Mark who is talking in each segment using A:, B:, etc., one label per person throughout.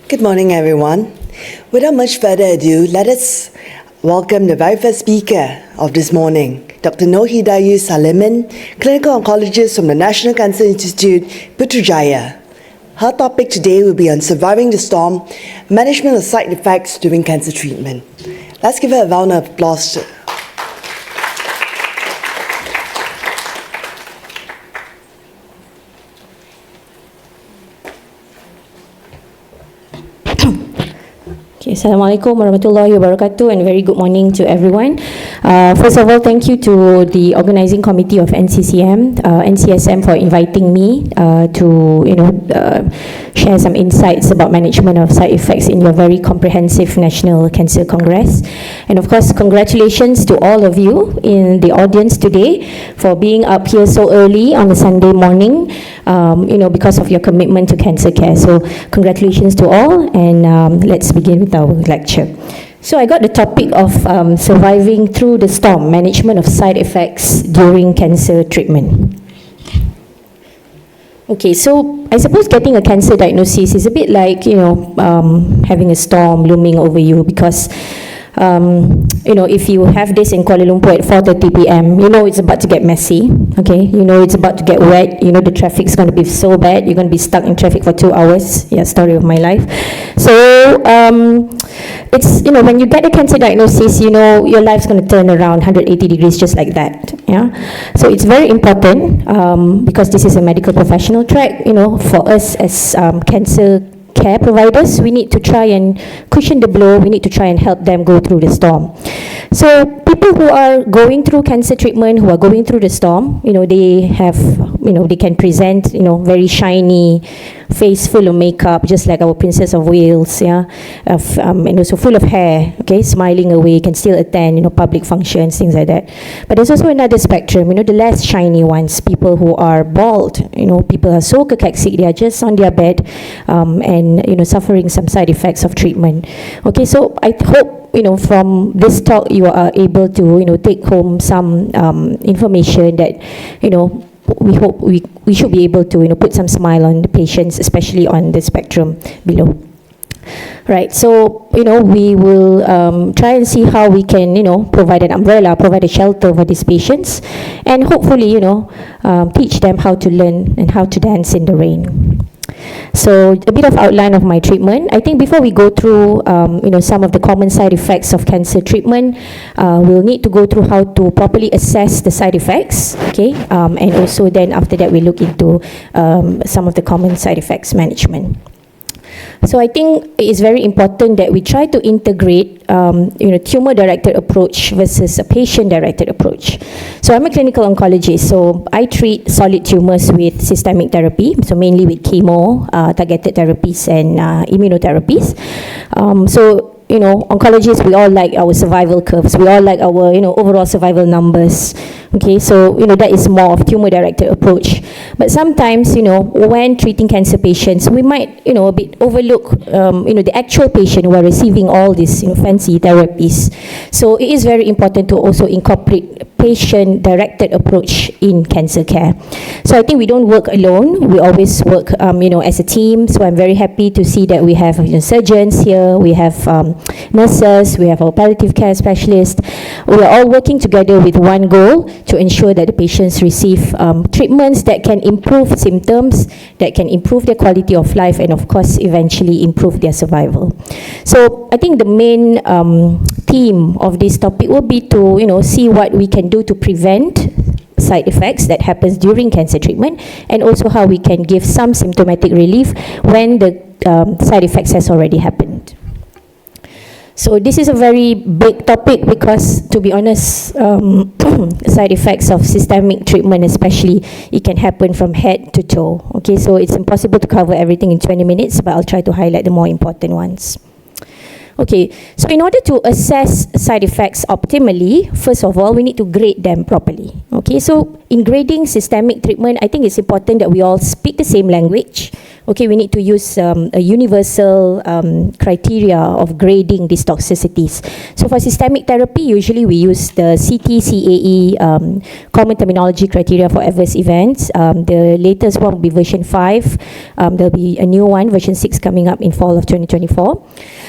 A: Good morning, everyone. Without much further ado, let us welcome the very first speaker of this morning, Dr. Noor Hidayu Saliman, clinical oncologist from the National Cancer Institute, Putrajaya. Her topic today will be on surviving the storm, management of side effects during cancer treatment. Let's give her a round of applause.
B: Okay, Assalamualaikum warahmatullahi wabarakatuh, and very good morning to everyone. First of all, thank you to the organizing committee of NCSM for inviting me to share some insights about management of side effects in your very comprehensive National Cancer Congress. And of course, congratulations to all of you in the audience today for being up here so early on a Sunday morning, because of your commitment to cancer care. So congratulations to all, and let's begin with our lecture. So I got the topic of surviving through the storm, management of side effects during cancer treatment. Okay, so I suppose getting a cancer diagnosis is a bit like, having a storm looming over you, because if you have this in Kuala Lumpur at 4:30 p.m., it's about to get messy, okay? It's about to get wet, the traffic's going to be so bad, you're going to be stuck in traffic for 2 hours. Yeah, story of my life. So, it's, when you get a cancer diagnosis, your life's going to turn around 180 degrees just like that, yeah? So it's very important, because this is a medical professional track, for us as cancer care providers, we need to try and cushion the blow, we need to try and help them go through the storm. So people who are going through cancer treatment, who are going through the storm, they have, they can present, very shiny face full of makeup, just like our Princess of Wales, yeah, and also full of hair, okay, smiling away, can still attend, public functions, things like that. But there's also another spectrum, the less shiny ones, people who are bald, people are so cachexic, they are just on their bed, and, suffering some side effects of treatment. Okay, so I hope, from this talk you are able to, take home some information that, we hope we should be able to, put some smile on the patients, especially on the spectrum below. Right, so, we will try and see how we can, provide an umbrella, provide a shelter for these patients, and hopefully, teach them how to learn and how to dance in the rain. So a bit of outline of my treatment. I think before we go through, some of the common side effects of cancer treatment, we'll need to go through how to properly assess the side effects, okay? And also then after that we look into some of the common side effects management. So I think it is very important that we try to integrate, tumor-directed approach versus a patient-directed approach. So I'm a clinical oncologist, so I treat solid tumors with systemic therapy, so mainly with chemo, targeted therapies, and immunotherapies. Oncologists, we all like our survival curves. We all like our, overall survival numbers. Okay, so, that is more of tumor-directed approach. But sometimes, when treating cancer patients, we might, a bit overlook, the actual patient who are receiving all these, fancy therapies. So it is very important to also incorporate patient-directed approach in cancer care. So I think we don't work alone. We always work, as a team. So I'm very happy to see that we have surgeons here, we have nurses, we have our palliative care specialists. We are all working together with one goal to ensure that the patients receive treatments that can improve symptoms, that can improve their quality of life, and of course eventually improve their survival. So I think the main theme of this topic will be to see what we can do to prevent side effects that happens during cancer treatment, and also how we can give some symptomatic relief when the side effects has already happened. So this is a very big topic because, to be honest, side effects of systemic treatment especially, it can happen from head to toe. Okay, so it's impossible to cover everything in 20 minutes, but I'll try to highlight the more important ones. Okay, so in order to assess side effects optimally, first of all, we need to grade them properly. Okay, so in grading systemic treatment, I think it's important that we all speak the same language. okay, we need to use a universal criteria of grading these toxicities. So for systemic therapy, usually we use the CTCAE common terminology criteria for adverse events. The latest one will be version 5. There'll be a new one, version 6, coming up in fall of 2024.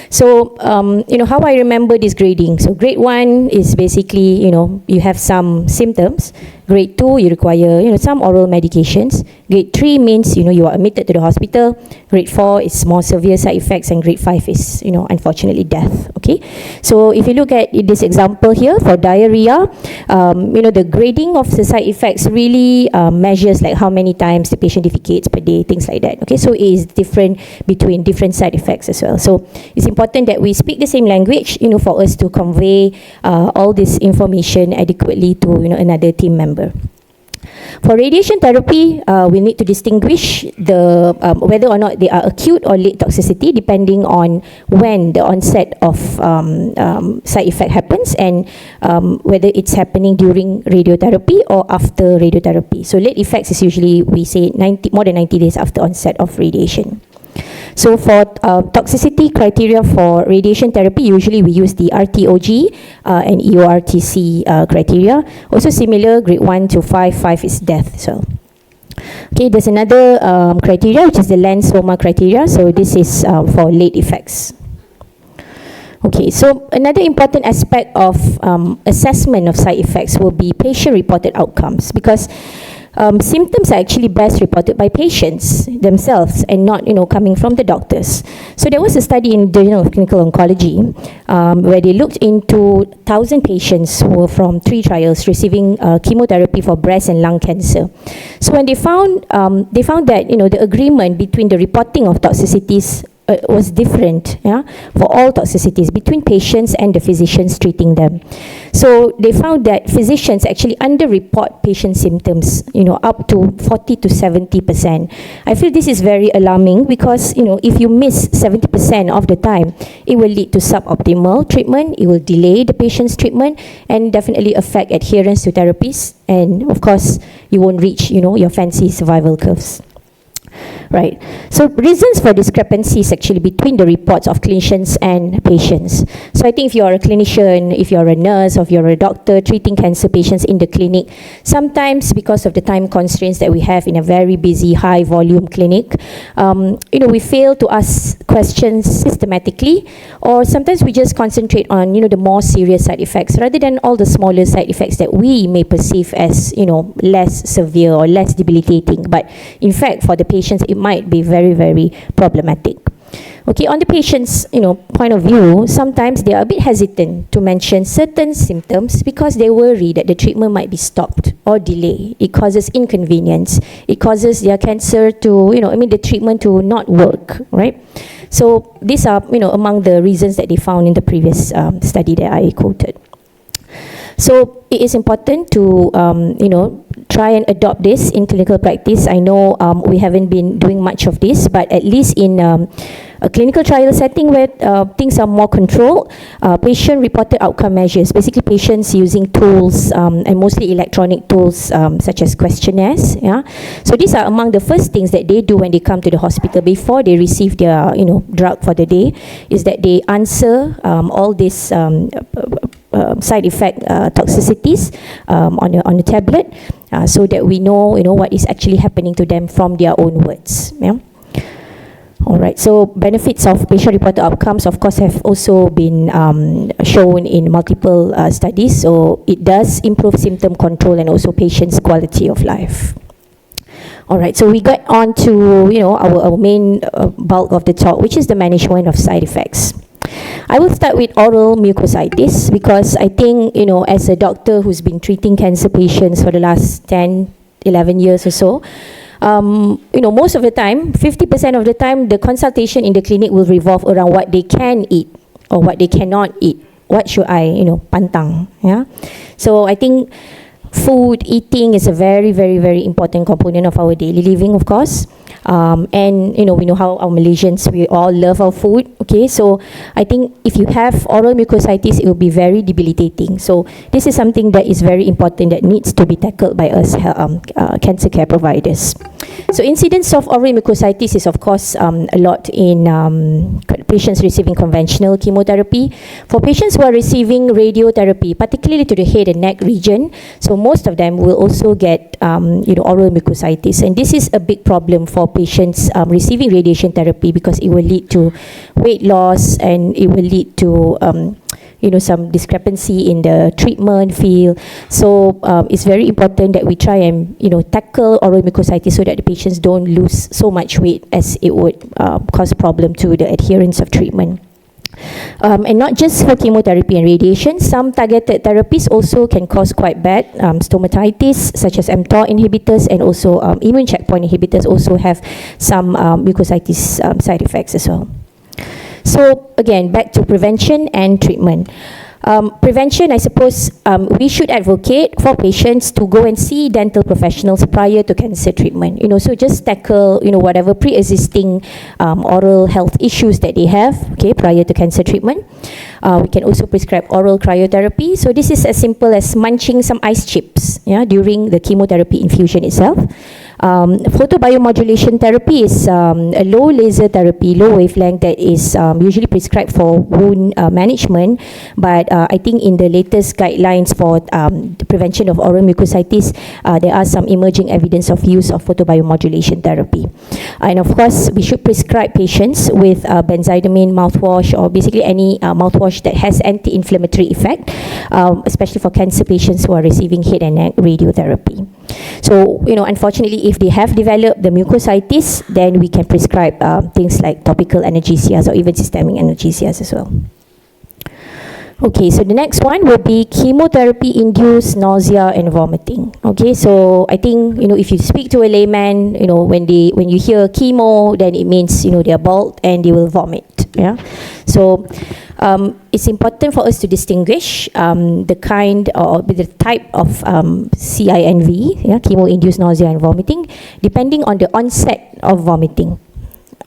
B: So, how I remember this grading. So grade 1 is basically, you have some symptoms. Grade 2, you require, some oral medications. Grade 3 means, you are admitted to the hospital. Grade 4 is more severe side effects, and grade 5 is, unfortunately death. Okay. So if you look at this example here for diarrhea, the grading of the side effects really measures like how many times the patient defecates per day, things like that. Okay. So it is different between different side effects as well. So it's important that we speak the same language, for us to convey all this information adequately to, another team member. For radiation therapy, we need to distinguish the whether or not they are acute or late toxicity, depending on when the onset of side effect happens, and whether it's happening during radiotherapy or after radiotherapy. So late effects is usually, we say, more than 90 days after onset of radiation. So for toxicity criteria for radiation therapy, usually we use the RTOG and EORTC criteria. Also similar, grade 1 to 5, 5 is death. So, okay, there's another criteria, which is the Lenz-Homa criteria. So this is for late effects. Okay, so another important aspect of assessment of side effects will be patient-reported outcomes, because symptoms are actually best reported by patients themselves and not, coming from the doctors. So there was a study in the Journal of Clinical Oncology where they looked into 1,000 patients who were from 3 trials receiving chemotherapy for breast and lung cancer. So when they found that, the agreement between the reporting of toxicities was different, for all toxicities between patients and the physicians treating them. So they found that physicians actually underreport patient symptoms, up to 40 to 70%. I feel this is very alarming because, if you miss 70% of the time, it will lead to suboptimal treatment, it will delay the patient's treatment, and definitely affect adherence to therapies. And of course, you won't reach, your fancy survival curves. Right. So reasons for discrepancies actually between the reports of clinicians and patients. So I think if you're a clinician, if you're a nurse, or if you're a doctor treating cancer patients in the clinic, sometimes because of the time constraints that we have in a very busy, high volume clinic, we fail to ask questions systematically, or sometimes we just concentrate on, the more serious side effects rather than all the smaller side effects that we may perceive as, less severe or less debilitating. But in fact, for the patients, it might be very, very problematic. Okay, on the patient's, point of view, sometimes they are a bit hesitant to mention certain symptoms because they worry that the treatment might be stopped or delayed. It causes inconvenience. It causes their cancer to, the treatment to not work, right? So these are, among the reasons that they found in the previous study that I quoted. So it is important to, try and adopt this in clinical practice. I know we haven't been doing much of this, but at least in a clinical trial setting where things are more controlled, patient-reported outcome measures, basically patients using tools and mostly electronic tools such as questionnaires. Yeah. So these are among the first things that they do when they come to the hospital before they receive their, drug for the day, is that they answer all these side effect toxicities on the tablet, so that we know what is actually happening to them from their own words. Yeah. All right. So benefits of patient-reported outcomes, of course, have also been shown in multiple studies. So it does improve symptom control and also patients' quality of life. All right, so we got on to our main bulk of the talk, which is the management of side effects. I will start with oral mucositis because I think, as a doctor who's been treating cancer patients for the last 10, 11 years or so, most of the time, 50% of the time, the consultation in the clinic will revolve around what they can eat or what they cannot eat. What should I, pantang, yeah? So I think eating is a very, very, very important component of our daily living, of course. And we know how our Malaysians, we all love our food. Okay, so I think if you have oral mucositis, it will be very debilitating. So this is something that is very important that needs to be tackled by us cancer care providers. So incidence of oral mucositis is of course a lot in patients receiving conventional chemotherapy. For patients who are receiving radiotherapy, particularly to the head and neck region, so most of them will also get oral mucositis, and this is a big problem for patients receiving radiation therapy because it will lead to weight loss and it will lead to some discrepancy in the treatment field. So it's very important that we try and tackle oral mucositis so that the patients don't lose so much weight as it would cause problem to the adherence of treatment. And not just for chemotherapy and radiation, some targeted therapies also can cause quite bad stomatitis, such as mTOR inhibitors, and also immune checkpoint inhibitors also have some mucositis side effects as well. So again, back to prevention and treatment. Prevention, I suppose, we should advocate for patients to go and see dental professionals prior to cancer treatment. So just tackle, whatever pre-existing oral health issues that they have, okay, prior to cancer treatment. We can also prescribe oral cryotherapy. So this is as simple as munching some ice chips, during the chemotherapy infusion itself. Photobiomodulation therapy is a low laser therapy, low wavelength that is usually prescribed for wound management, but I think in the latest guidelines for the prevention of oral mucositis, there are some emerging evidence of use of photobiomodulation therapy. And of course, we should prescribe patients with benzidamine mouthwash, or basically any mouthwash that has anti-inflammatory effect, especially for cancer patients who are receiving head and neck radiotherapy. So, unfortunately, if they have developed the mucositis, then we can prescribe things like topical analgesias or even systemic analgesias as well. Okay, so the next one will be chemotherapy-induced nausea and vomiting. Okay, so I think, if you speak to a layman, when you hear chemo, then it means, they are bald and they will vomit. Yeah, so it's important for us to distinguish the kind or the type of CINV, chemo-induced nausea and vomiting, depending on the onset of vomiting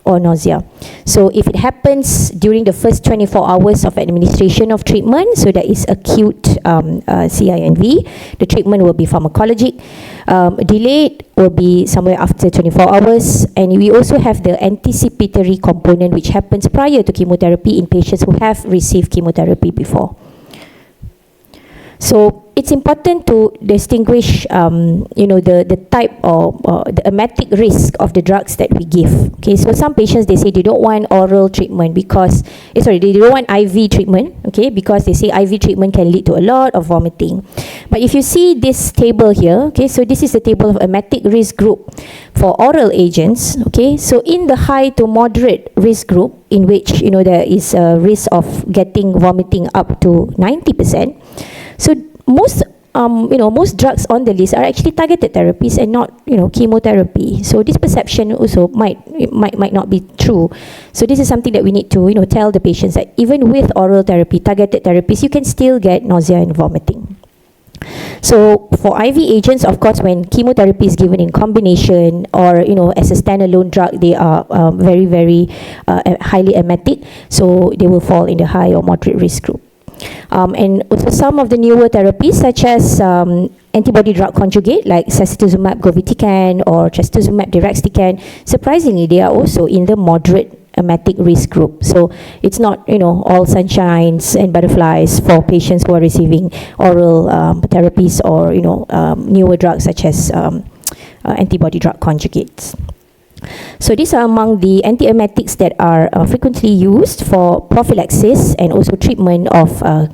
B: or nausea. So if it happens during the first 24 hours of administration of treatment, so that is acute CINV, the treatment will be pharmacologic. Delayed will be somewhere after 24 hours, and we also have the anticipatory component, which happens prior to chemotherapy in patients who have received chemotherapy before. So it's important to distinguish, the type or the emetic risk of the drugs that we give. Okay, so some patients, they say they don't want oral treatment because, they don't want IV treatment, okay, because they say IV treatment can lead to a lot of vomiting. But if you see this table here, okay, so this is the table of emetic risk group for oral agents, okay, so in the high to moderate risk group, in which, there is a risk of getting vomiting up to 90%, so most drugs on the list are actually targeted therapies and not, chemotherapy. So this perception also might not be true. So this is something that we need to, tell the patients that even with oral therapy, targeted therapies, you can still get nausea and vomiting. So for IV agents, of course, when chemotherapy is given in combination or, as a standalone drug, they are very, very highly emetic. So they will fall in the high or moderate risk group. And also some of the newer therapies, such as antibody drug conjugate like sacituzumab govitecan or trastuzumab deruxtecan, surprisingly, they are also in the moderate emetic risk group. So it's not, all sunshines and butterflies for patients who are receiving oral therapies or, newer drugs such as antibody drug conjugates. So these are among the antiemetics that are frequently used for prophylaxis and also treatment of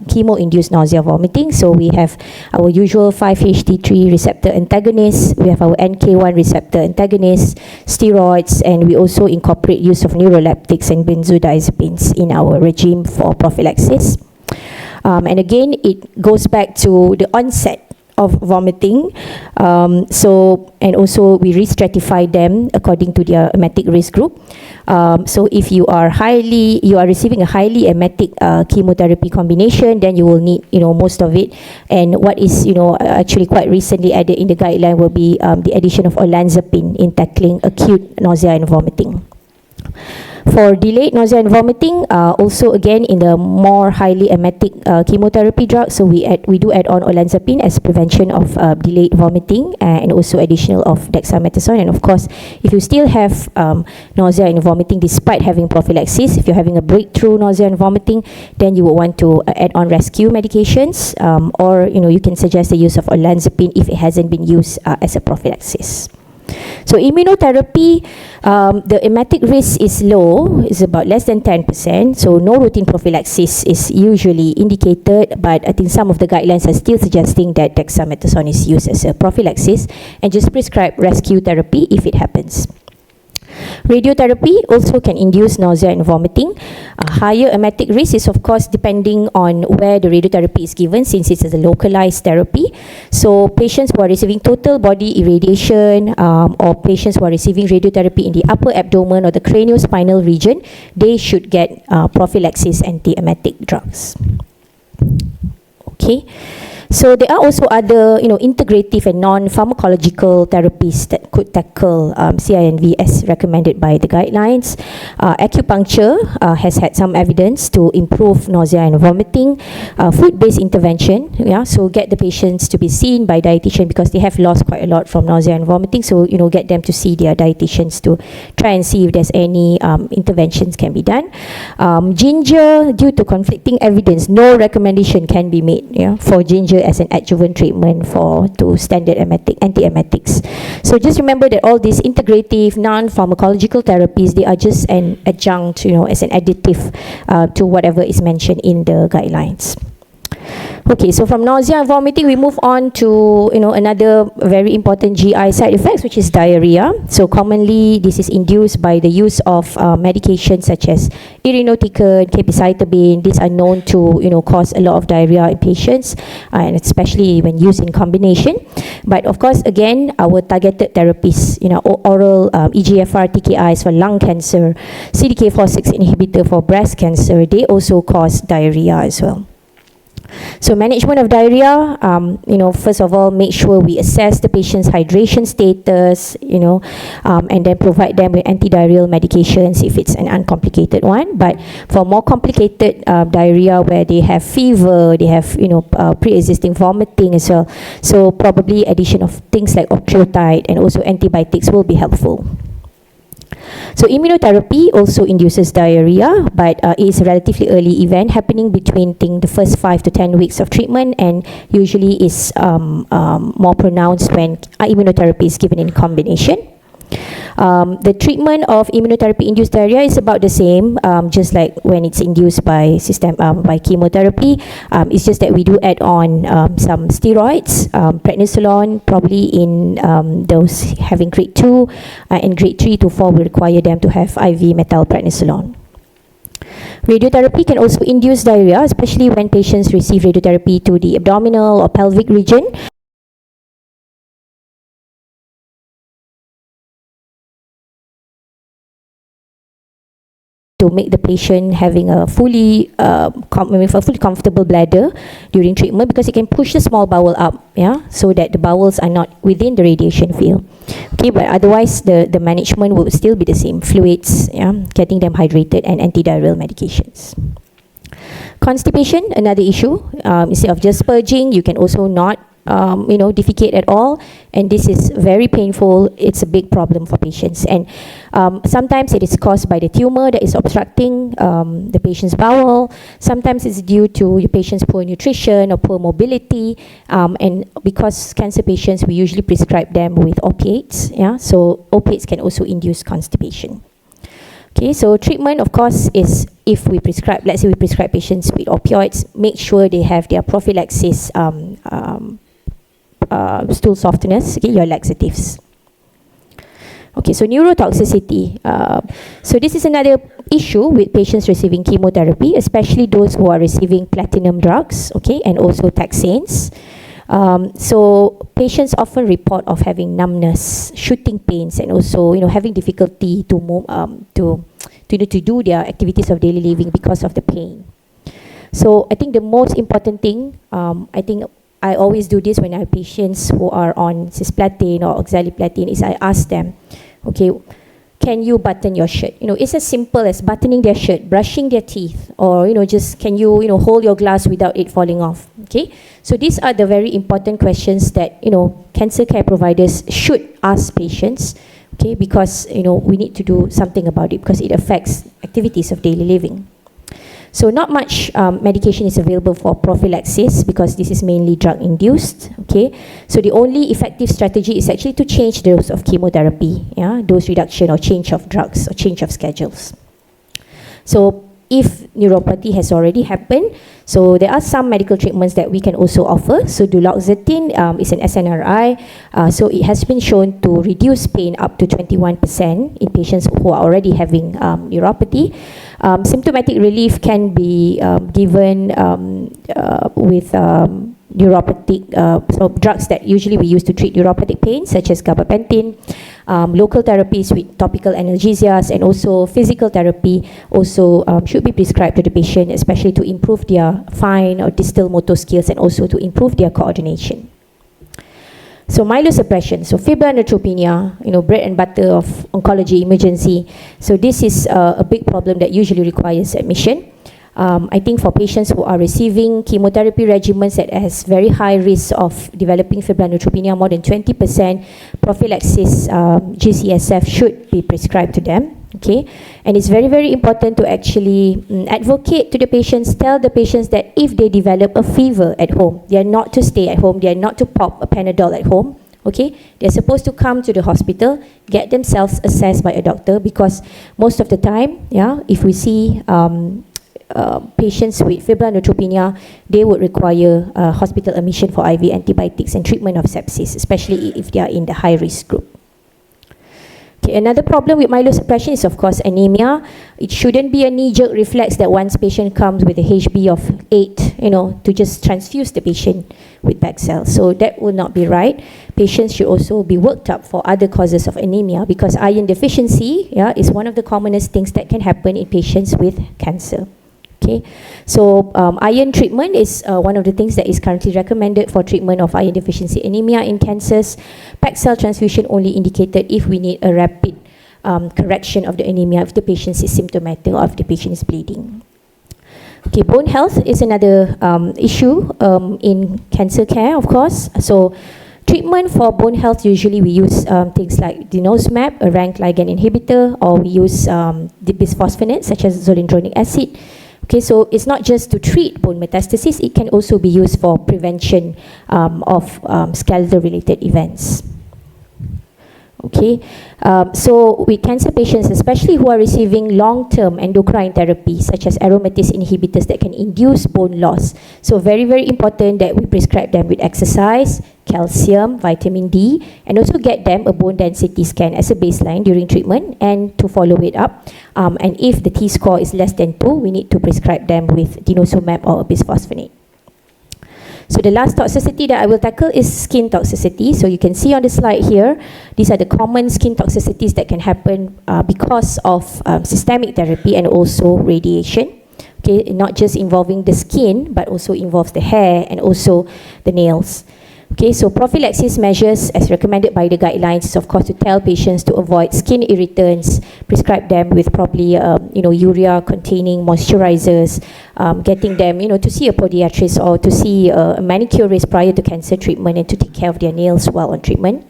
B: chemo-induced nausea vomiting. So we have our usual 5-HT3 receptor antagonists, we have our NK1 receptor antagonists, steroids, and we also incorporate use of neuroleptics and benzodiazepines in our regime for prophylaxis. And again, it goes back to the onset of vomiting. And also we re-stratify them according to their emetic risk group. So if you are receiving a highly emetic chemotherapy combination, then you will need, most of it. And what is, actually quite recently added in the guideline will be the addition of olanzapine in tackling acute nausea and vomiting. For delayed nausea and vomiting, also again in the more highly emetic chemotherapy drugs, so we do add on olanzapine as prevention of delayed vomiting, and also additional of dexamethasone. And of course, if you still have nausea and vomiting despite having prophylaxis, if you're having a breakthrough nausea and vomiting, then you will want to add on rescue medications, or you can suggest the use of olanzapine if it hasn't been used as a prophylaxis. So immunotherapy, the emetic risk is low, is about less than 10%. So no routine prophylaxis is usually indicated, but I think some of the guidelines are still suggesting that dexamethasone is used as a prophylaxis and just prescribe rescue therapy if it happens. Radiotherapy also can induce nausea and vomiting. A higher emetic risk is of course depending on where the radiotherapy is given, since it's a localized therapy. So patients who are receiving total body irradiation, or patients who are receiving radiotherapy in the upper abdomen or the craniospinal region, they should get prophylaxis antiemetic drugs. Okay. So there are also other, integrative and non-pharmacological therapies that could tackle CINV as recommended by the guidelines. Acupuncture has had some evidence to improve nausea and vomiting. Food-based intervention, so get the patients to be seen by dietitian because they have lost quite a lot from nausea and vomiting. So, get them to see their dietitians to try and see if there's any interventions can be done. Ginger, due to conflicting evidence, no recommendation can be made for ginger as an adjuvant treatment to standard antiemetics. So just remember that all these integrative non-pharmacological therapies, they are just an adjunct, as an additive to whatever is mentioned in the guidelines. Okay, so from nausea and vomiting, we move on to another very important GI side effects, which is diarrhea. So commonly, this is induced by the use of medications such as irinotecan, capecitabine. These are known to cause a lot of diarrhea in patients, and especially when used in combination. But of course, again, our targeted therapies, oral EGFR TKIs for lung cancer, CDK4/6 inhibitor for breast cancer, they also cause diarrhea as well. So management of diarrhea, first of all, make sure we assess the patient's hydration status, and then provide them with antidiarrheal medications if it's an uncomplicated one. But for more complicated diarrhea where they have fever, they have, pre-existing vomiting as well, so probably addition of things like octreotide and also antibiotics will be helpful. So immunotherapy also induces diarrhea, but it is a relatively early event happening between the first 5 to 10 weeks of treatment, and usually is more pronounced when immunotherapy is given in combination. The treatment of immunotherapy-induced diarrhea is about the same, just like when it's induced by chemotherapy. It's just that we do add on some steroids, prednisolone, probably in those having grade 2, and grade 3 to 4 we require them to have IV methylprednisolone. Radiotherapy can also induce diarrhea, especially when patients receive radiotherapy to the abdominal or pelvic region. To make the patient having a fully comfortable bladder during treatment, because it can push the small bowel up, so that the bowels are not within the radiation field. Okay, but otherwise the management will still be the same: fluids, getting them hydrated, and antidiarrheal medications. Constipation, another issue. Instead of just purging, you can also not defecate at all, and this is very painful. It's a big problem for patients, and sometimes it is caused by the tumor that is obstructing the patient's bowel. Sometimes it's due to your patient's poor nutrition or poor mobility, and because cancer patients, we usually prescribe them with opiates, so opiates can also induce constipation. Okay, so treatment, of course, is if we prescribe, let's say we prescribe patients with opioids, make sure they have their prophylaxis stool softeners, your laxatives. Okay, so neurotoxicity. So this is another issue with patients receiving chemotherapy, especially those who are receiving platinum drugs, and also taxanes. So patients often report of having numbness, shooting pains, and also having difficulty to move, to do their activities of daily living because of the pain. So I think the most important thing, I think I always do this when I have patients who are on cisplatin or oxaliplatin, is I ask them, okay, can you button your shirt? It's as simple as buttoning their shirt, brushing their teeth, or just can you hold your glass without it falling off? Okay, so these are the very important questions that cancer care providers should ask patients. Okay, because we need to do something about it because it affects activities of daily living. So not much medication is available for prophylaxis because this is mainly drug-induced. Okay, so the only effective strategy is actually to change the dose of chemotherapy, dose reduction or change of drugs or change of schedules. So if neuropathy has already happened, so there are some medical treatments that we can also offer. So duloxetine is an SNRI, so it has been shown to reduce pain up to 21% in patients who are already having neuropathy. Symptomatic relief can be given with neuropathic, so drugs that usually we use to treat neuropathic pain, such as gabapentin, local therapies with topical analgesias, and also physical therapy also should be prescribed to the patient, especially to improve their fine or distal motor skills and also to improve their coordination. So myelosuppression, so febrile neutropenia, bread and butter of oncology emergency. So this is a big problem that usually requires admission. I think for patients who are receiving chemotherapy regimens that has very high risk of developing febrile neutropenia, more than 20%, prophylaxis GCSF should be prescribed to them. Okay, and it's very, very important to actually advocate to the patients, tell the patients that if they develop a fever at home, they are not to stay at home, they are not to pop a Panadol at home. Okay, they're supposed to come to the hospital, get themselves assessed by a doctor, because most of the time, if we see patients with febrile neutropenia, they would require hospital admission for IV antibiotics and treatment of sepsis, especially if they are in the high risk group. Okay, another problem with myelosuppression is of course anemia. It shouldn't be a knee-jerk reflex that once patient comes with a HB of 8, to just transfuse the patient with back cells. So that would not be right. Patients should also be worked up for other causes of anemia, because iron deficiency is one of the commonest things that can happen in patients with cancer. Okay, so iron treatment is one of the things that is currently recommended for treatment of iron deficiency anemia in cancers. Packed cell transfusion only indicated if we need a rapid correction of the anemia if the patient is symptomatic or if the patient is bleeding. Okay, bone health is another issue in cancer care, of course. So treatment for bone health, usually we use things like denosumab, a rank ligand inhibitor, or we use bisphosphonates such as zoledronic acid. Okay, so it's not just to treat bone metastasis, it can also be used for prevention of skeletal-related events. Okay, so with cancer patients, especially who are receiving long-term endocrine therapy, such as aromatase inhibitors that can induce bone loss, so very, very important that we prescribe them with exercise, calcium, vitamin D, and also get them a bone density scan as a baseline during treatment and to follow it up. And if the T-score is less than 2, we need to prescribe them with denosumab or a bisphosphonate. So the last toxicity that I will tackle is skin toxicity. So you can see on the slide here, these are the common skin toxicities that can happen because of systemic therapy and also radiation. Okay, not just involving the skin, but also involves the hair and also the nails. Okay, so prophylaxis measures as recommended by the guidelines is of course to tell patients to avoid skin irritants, prescribe them with probably urea containing moisturizers, getting them to see a podiatrist or to see a manicurist prior to cancer treatment and to take care of their nails while on treatment.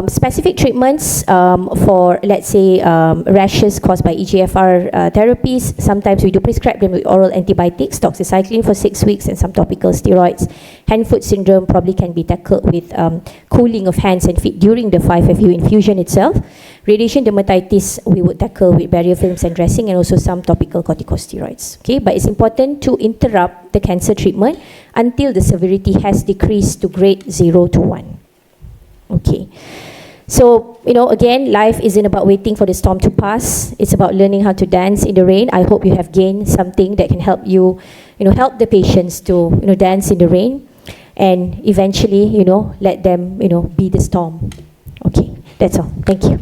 B: Specific treatments for, let's say, rashes caused by EGFR therapies. Sometimes we do prescribe them with oral antibiotics, doxycycline for 6 weeks, and some topical steroids. Hand-foot syndrome probably can be tackled with cooling of hands and feet during the 5-FU infusion itself. Radiation dermatitis we would tackle with barrier films and dressing, and also some topical corticosteroids. Okay, but it's important to interrupt the cancer treatment until the severity has decreased to grade 0 to 1. Okay, so again, life isn't about waiting for the storm to pass. It's about learning how to dance in the rain. I hope you have gained something that can help you, help the patients to dance in the rain. and eventually, let them, be the storm. Okay, that's all. Thank you.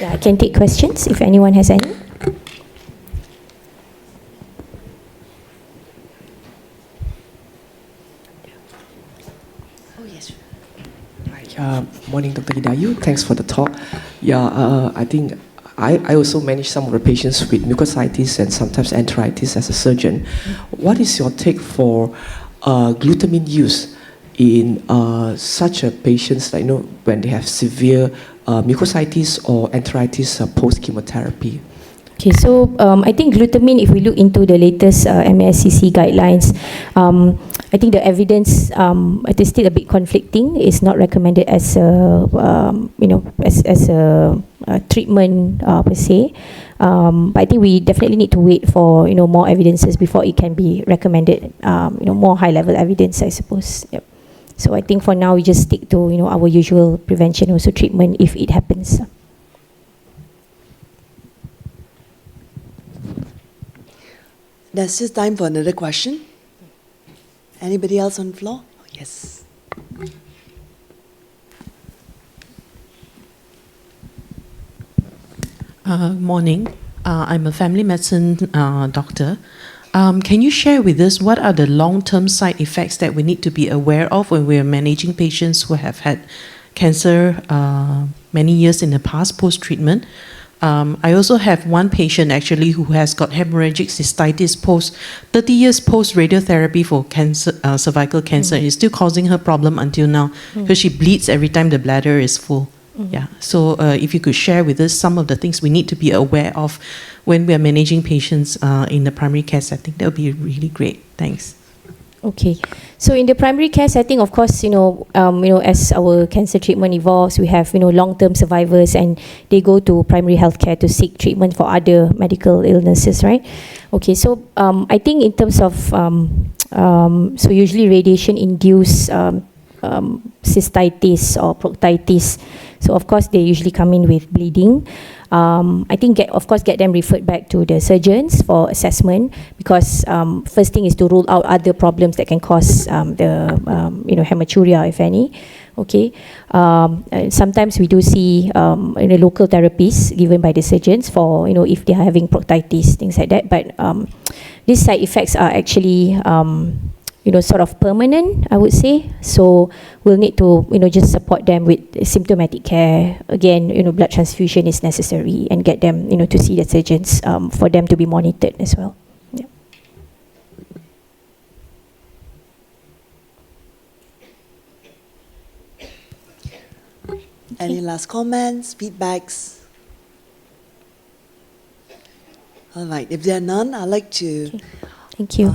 B: Yeah, I can take questions if anyone has any.
A: Oh, yes.
C: Hi, morning, Dr. Hidayu. Thanks for the talk. I think I also manage some of the patients with mucositis and sometimes enteritis as a surgeon. What is your take for glutamine use in such a patients, like, when they have severe mucositis or enteritis post-chemotherapy?
B: Okay, so I think glutamine, if we look into the latest MASCC guidelines, I think the evidence it is still a bit conflicting. It's not recommended as a, as a treatment per se. But I think we definitely need to wait for more evidences before it can be recommended. More high-level evidence, I suppose. Yep. So I think for now we just stick to our usual prevention, also treatment if it happens.
A: There's still time for another question. Anybody else on the floor? Oh, yes.
D: Morning. I'm a family medicine doctor. Can you share with us what are the long-term side effects that we need to be aware of when we are managing patients who have had cancer many years in the past post-treatment? I also have one patient actually who has got hemorrhagic cystitis 30 years post radiotherapy for cancer, cervical cancer. It's still causing her problem until now because she bleeds every time the bladder is full. Yeah. So if you could share with us some of the things we need to be aware of when we are managing patients in the primary care setting, that would be really great. Thanks.
B: Okay, so in the primary care setting, of course, as our cancer treatment evolves, we have long-term survivors, and they go to primary healthcare to seek treatment for other medical illnesses, right? Okay, so I think in terms of so usually radiation-induced cystitis or proctitis. So of course they usually come in with bleeding. I think get them referred back to the surgeons for assessment, because first thing is to rule out other problems that can cause the hematuria, if any. Okay, sometimes we do see local therapies given by the surgeons for if they are having proctitis, things like that. But these side effects are actually sort of permanent, I would say. So we'll need to, just support them with symptomatic care. Again, blood transfusion is necessary, and get them, to see the surgeons for them to be monitored as well. Yeah.
A: Any last comments, feedbacks? All right, if there are none, I'd like to
B: Okay. Thank you.